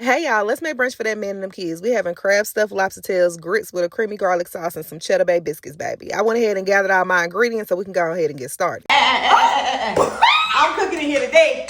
Hey y'all, let's make brunch for that man and them kids. We having crab stuffed lobster tails, grits with a creamy garlic sauce, and some cheddar bay biscuits, baby. I went ahead and gathered all my ingredients so we can go ahead and get started. I'm cooking in here today.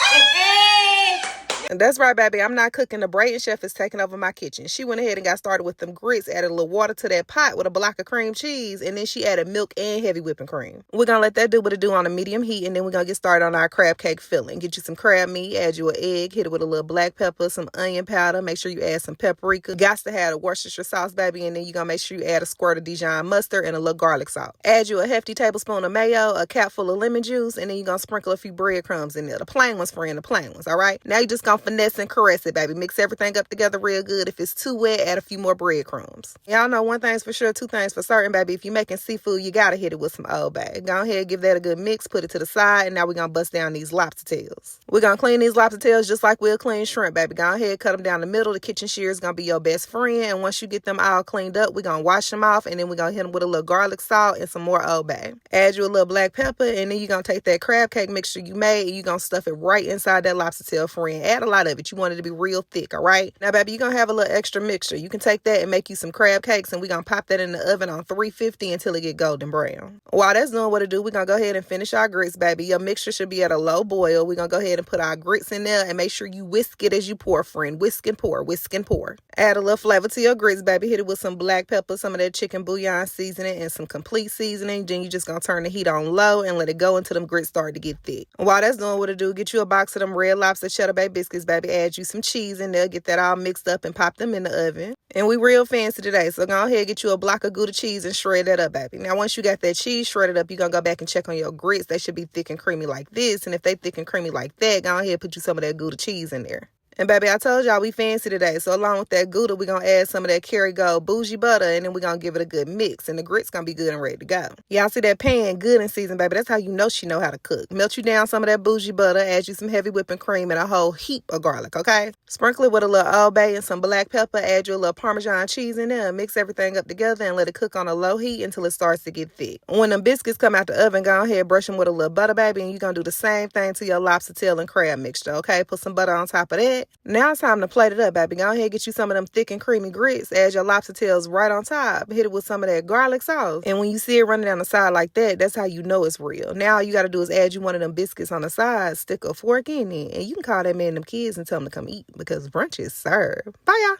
And that's right, baby. I'm not cooking. The Brayton chef is taking over my kitchen. She went ahead and got started with them grits, added a little water to that pot with a block of cream cheese, and then she added milk and heavy whipping cream. We're going to let that do what it do on a medium heat, and then we're going to get started on our crab cake filling. Get you some crab meat, add you an egg, hit it with a little black pepper, some onion powder. Make sure you add some paprika. Got to have a Worcestershire sauce, baby, and then you're going to make sure you add a squirt of Dijon mustard and a little garlic salt. Add you a hefty tablespoon of mayo, a cap full of lemon juice, and then you're going to sprinkle a few breadcrumbs in there. The plain ones, friend, the plain ones, all right? Now you're just going to finesse and caress it, baby. Mix everything up together real good. If it's too wet, add a few more breadcrumbs. Y'all know one thing's for sure, two things for certain, baby. If you're making seafood, you gotta hit it with some Old Bay. Go ahead, give that a good mix, put it to the side, and now we're gonna bust down these lobster tails. We're gonna clean these lobster tails just like we'll clean shrimp, baby. Go ahead, cut them down the middle. The kitchen shear is gonna be your best friend, and once you get them all cleaned up, we're gonna wash them off, and then we're gonna hit them with a little garlic salt and some more Old Bay. Add you a little black pepper, and then you're gonna take that crab cake mixture you made, and you're gonna stuff it right inside that lobster tail, friend. Add a lot of it. You want it to be real thick, all right? Now, baby, you're going to have a little extra mixture. You can take that and make you some crab cakes, and we're going to pop that in the oven on 350 until it get golden brown. While that's doing what it do, we're going to go ahead and finish our grits, baby. Your mixture should be at a low boil. We're going to go ahead and put our grits in there and make sure you whisk it as you pour, friend. Whisk and pour, whisk and pour. Add a little flavor to your grits, baby. Hit it with some black pepper, some of that chicken bouillon seasoning, and some complete seasoning. Then you're just going to turn the heat on low and let it go until them grits start to get thick. While that's doing what it do, get you a box of them Red Lobster Cheddar Bay biscuits, baby. Add you some cheese in there. Get that all mixed up and pop them in the oven. And we real fancy today, so go ahead, get you a block of Gouda cheese and shred that up, baby. Now, once you got that cheese shredded up, you're going to go back and check on your grits. They should be thick and creamy like this, and if they thick and creamy like that, go ahead, put you some of that Gouda cheese in there. And baby, I told y'all we fancy today. So along with that Gouda, we're going to add some of that Kerrygold bougie butter, and then we're going to give it a good mix. And the grit's going to be good and ready to go. Y'all see that pan good and seasoned, baby. That's how you know she know how to cook. Melt you down some of that bougie butter, add you some heavy whipping cream and a whole heap of garlic, okay? Sprinkle it with a little Old Bay and some black pepper. Add you a little Parmesan cheese in there. Mix everything up together and let it cook on a low heat until it starts to get thick. When them biscuits come out the oven, go ahead, brush them with a little butter, baby. And you're going to do the same thing to your lobster tail and crab mixture, okay? Put some butter on top of that. Now it's time to plate it up, baby. Go ahead, get you some of them thick and creamy grits. Add your lobster tails right on top. Hit it with some of that garlic sauce. And when you see it running down the side like that, that's how you know it's real. Now all you got to do is add you one of them biscuits on the side, stick a fork in it, and you can call that man and them kids and tell them to come eat because brunch is served. Bye, y'all.